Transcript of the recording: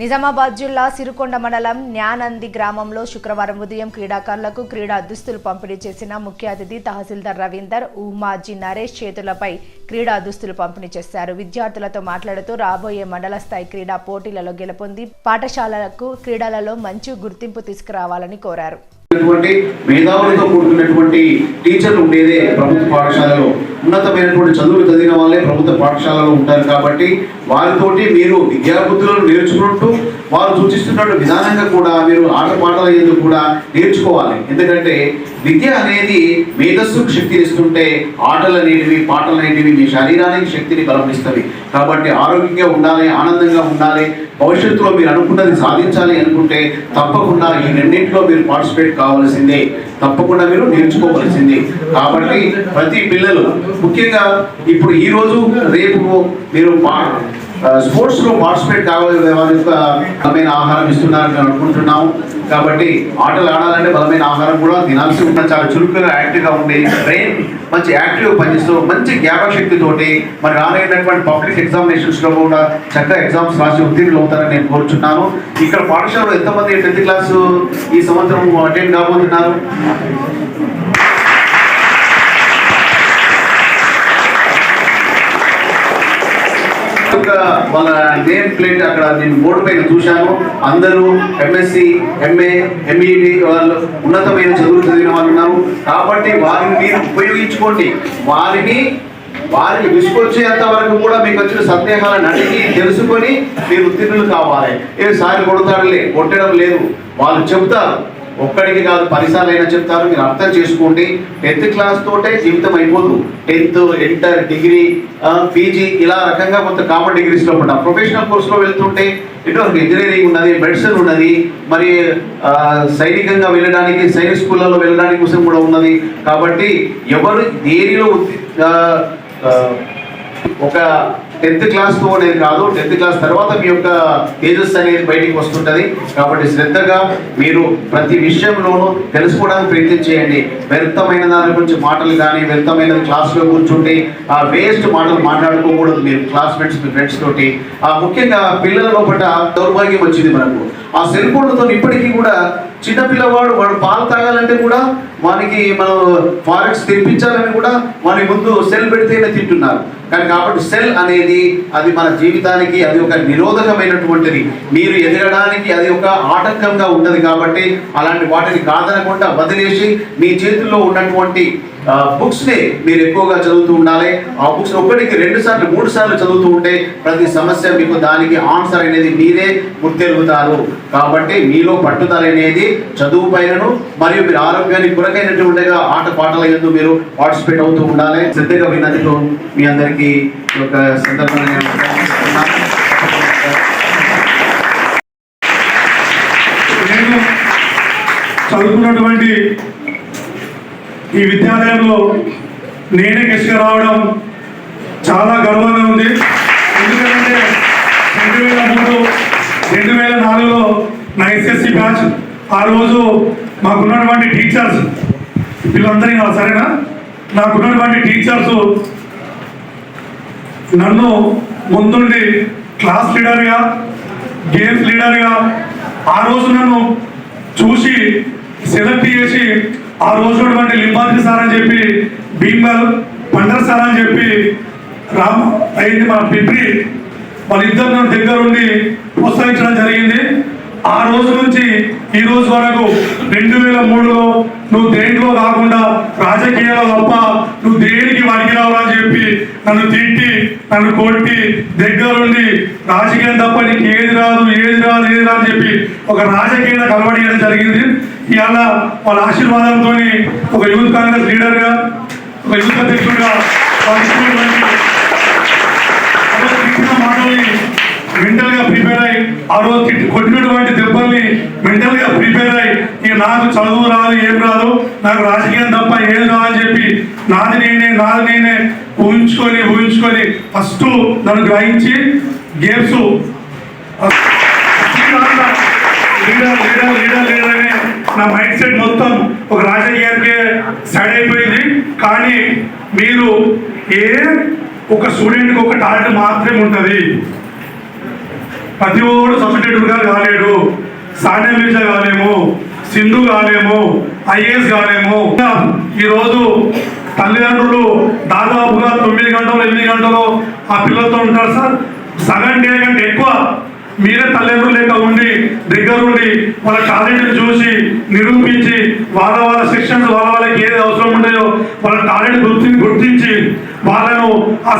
నిజామాబాద్ జిల్లా సిరుకొండ మండలం న్యానంది గ్రామంలో శుక్రవారం ఉదయం క్రీడాకారులకు క్రీడా దుస్తులు పంపిణీ చేసిన ముఖ్య అతిథి తహసీల్దార్ రవీందర్ ఉమాజీ నరేష్ చేతులపై క్రీడా దుస్తులు పంపిణీ చేశారు. విద్యార్థులతో మాట్లాడుతూ రాబోయే మండల స్థాయి క్రీడా పోటీలలో గెలుపొంది పాఠశాలలకు క్రీడలలో మంచి గుర్తింపు తీసుకురావాలని కోరారు. మేధావులతో కూడుకున్నటువంటి టీచర్లు ఉండేదే ప్రభుత్వ పాఠశాలలో. ఉన్నతమైనటువంటి చదువులు చదివిన వాళ్ళే ప్రభుత్వ పాఠశాలలో ఉంటారు కాబట్టి వారితోటి మీరు విద్యాబుద్ధులను నేర్చుకుంటూ వారు సూచిస్తున్న విధానంగా కూడా మీరు ఆటపాటల ఎందుకు కూడా నేర్చుకోవాలి. ఎందుకంటే విద్య అనేది మేధస్సుకు శక్తిని ఇస్తుంటే ఆటలు అనేటివి పాటలు అనేటివి మీ శరీరానికి శక్తిని బలపరుస్తవి. కాబట్టి ఆరోగ్యంగా ఉండాలి, ఆనందంగా ఉండాలి, భవిష్యత్తులో మీరు అనుకున్నది సాధించాలి అనుకుంటే తప్పకుండా ఈ రెండింటిలో మీరు పార్టిసిపేట్ కావాల్సిందే, తప్పకుండా మీరు నేర్చుకోవాల్సిందే. కాబట్టి ప్రతి పిల్లలు ముఖ్యంగా ఇప్పుడు ఈరోజు రేపు మీరు స్పోర్ట్స్లో పార్టిసిపేట్ కావాలి, వారి యొక్క బలమైన ఆహారం ఇస్తున్నారని మేము అనుకుంటున్నాము. కాబట్టి ఆటలు ఆడాలంటే బలమైన ఆహారం కూడా తినాల్సి ఉంటుంది. చాలా చురుకుగా యాక్టివ్గా ఉండి బ్రెయిన్ మంచి యాక్టివ్గా పనిచేస్తూ మంచి జ్ఞాపకశక్తితోటి మరి రానైనటువంటి పబ్లిక్ ఎగ్జామినేషన్స్లో కూడా చక్కగా ఎగ్జామ్స్ రాసి ఉత్తీర్ణులు అవుతారని నేను కోరుచున్నాను. ఇక్కడ పాఠశాలలో ఎంతమంది 10th క్లాసు ఈ సంవత్సరం అటెండ్ కాబోతున్నారు? వాళ్ళ నేమ్ ప్లేట్ అక్కడ నేను బోర్డు పైన చూశాను. అందరూ ఎంఎస్సి, ఎంఏ, ఎంఈడి వాళ్ళు ఉన్నతమైన చదువులు చదివిన వాళ్ళు ఉన్నారు. కాబట్టి వారిని మీరు ఉపయోగించుకోండి. వారిని విసుకొచ్చేంత వరకు కూడా మీకు వచ్చిన సందేహాలను అడిగి తెలుసుకొని మీరు ఉత్తీర్ణులు కావాలి. సారి కొడతాడులే, కొట్టడం లేదు, వాళ్ళు చెప్తారు. ఒక్కడికి కాదు 10 సార్లు అయినా చెప్తారు. మీరు అర్థం చేసుకోండి. 10th క్లాస్ తోటే జీవితం అయిపోదు. 10th, ఇంటర్, డిగ్రీ, పీజీ ఇలా రకంగా కొంత కామన్ డిగ్రీస్లో ఉంటాం. ప్రొఫెషనల్ కోర్సులో వెళ్తుంటే ఇటువంటి ఇంజనీరింగ్ ఉన్నది, మెడిసిన్ ఉన్నది, మరి సైనికంగా వెళ్ళడానికి సైనిక్ స్కూళ్ళలో వెళ్ళడానికి కోసం కూడా ఉన్నది. కాబట్టి ఎవరు దేనిలో ఒక 10th క్లాస్తో అనేది కాదు, 10th క్లాస్ తర్వాత మీ యొక్క తేజస్ అనేది బయటికి వస్తుంటుంది. కాబట్టి శ్రద్ధగా మీరు ప్రతి విషయంలోనూ తెలుసుకోవడానికి ప్రయత్నం చేయండి. వ్యర్థమైన దాని గురించి మాటలు కానీ, వ్యర్థమైన క్లాస్లో కూర్చుంటే ఆ వేస్ట్ మాటలు మాట్లాడుకోకూడదు. మీరు క్లాస్మేట్స్, మీ ఫ్రెండ్స్ తోటి. ముఖ్యంగా పిల్లల లోపల దౌర్భాగ్యం వచ్చింది మనకు. ఆ సెల్ ఫోన్లతో ఇప్పటికీ కూడా చిన్నపిల్లవాడు వాడు పాలు తాగాలంటే కూడా వానికి మనం ఫారెక్స్ తెప్పించాలని కూడా వాని ముందు సెల్ పెడితేనే తింటున్నారు. కానీ కాబట్టి సెల్ అనేది అది మన జీవితానికి అది ఒక నిరోధకమైనటువంటిది. మీరు ఎదగడానికి అది ఒక ఆటంకంగా ఉంటుంది. కాబట్టి అలాంటి వాటిని కాదనకుండా వదిలేసి మీ చేతుల్లో ఉన్నటువంటి బుక్స్ని మీరు ఎక్కువగా చదువుతూ ఉండాలి. ఆ బుక్స్ 1కి 2 సార్లు 3 సార్లు చదువుతూ ఉంటే ప్రతి సమస్య మీకు దానికి ఆన్సర్ అనేది మీరే గుర్తెరుగుతారు. కాబట్టి మీలో పట్టుదల అనేది చదువు పైనను మరియు మీరు ఆరోగ్యానికి కొరకైనటువంటిగా ఆట పాటల యందు మీరు పార్టిసిపేట్ అవుతూ ఉండాలి. శ్రద్ధగా విన్నందుకు మీ అందరికీ ఒక సందర్భంగా నేను చదువుకున్నటువంటి ఈ విద్యాలయంలో నేనే గెస్ట్గా రావడం చాలా గర్వంగా ఉంది. ఎందుకంటే 2003, 2004లో నా ఎస్ఎస్సి బ్యాచ్, ఆ రోజు మాకున్నటువంటి టీచర్స్ వీళ్ళందరినీ సరేనా, నాకున్నటువంటి టీచర్స్ నన్ను ముందుండి క్లాస్ లీడర్గా, గేమ్స్ లీడర్గా ఆ రోజు నన్ను చూసి సెలెక్ట్ చేసి ఆ రోజు ఉన్నటువంటి లింబాద్రి సార్ అని చెప్పి, భీంబల్ పండర్ సార్ అని చెప్పి, రామ్ అయింది మన పిప్రి వాళ్ళిద్దరు నన్ను దగ్గరుండి ప్రోత్సహించడం జరిగింది. ఆ రోజు నుంచి ఈ రోజు వరకు 2003లో నువ్వు దేంట్లో కాకుండా రాజకీయాల్లో తప్ప నువ్వు దేనికి వాడికి రావాలని చెప్పి నన్ను తిట్టి, నన్ను కొట్టి, దగ్గరుండి రాజకీయం తప్ప నీకు ఏది రాదు అని చెప్పి ఒక రాజకీయ కలవడియడం జరిగింది. ఇవాళ వాళ్ళ ఆశీర్వాదంతో ఒక యూత్ కాంగ్రెస్ లీడర్గా, ఒక యూత్ అధ్యక్షుడిగా మాటల్ని మెంటల్గా ప్రిపేర్ అయ్యి, ఆ రోజు కొట్టినటువంటి దెబ్బల్ని మెంటల్గా ప్రిపేర్ అయ్యి, ఇక నాకు చదువు రాదు, ఏం రాదు, నాకు రాజకీయం తప్ప ఏం రాదని చెప్పి నాది నేనే ఊహించుకొని ఫస్ట్ నన్ను గ్రహించి గేమ్స్ లీడర్ అని నా మైండ్ సెట్ మొత్తం ఒక రాజకీయానికి సైడ్ అయిపోయింది. కానీ మీరు ఒక స్టూడెంట్కి ఒక టాలెంట్ మాత్రమే ఉంటుంది. ప్రతి ఒక్కడు సబ్స్టిట్యూట్గా కాలేడు. సానియా మిర్జా కాలేము, సింధు కాలేము, ఐఏఎస్ కాలేము. ఈరోజు తల్లిదండ్రులు దాదాపుగా 9 గంటలు 8 గంటలు ఆ పిల్లలతో ఉంటారు సార్. సగం డే కంటే ఎక్కువ మీరే తల్లిదండ్రులు లేక ఉండి దగ్గరుండి వాళ్ళ టాలెంట్ని చూసి నిరూపించి వాళ్ళ సెక్షన్స్ వాళ్ళకి ఏది అవసరం ఉంటాయో వాళ్ళ టాలెంట్ గుర్తించి వాళ్ళను ఆ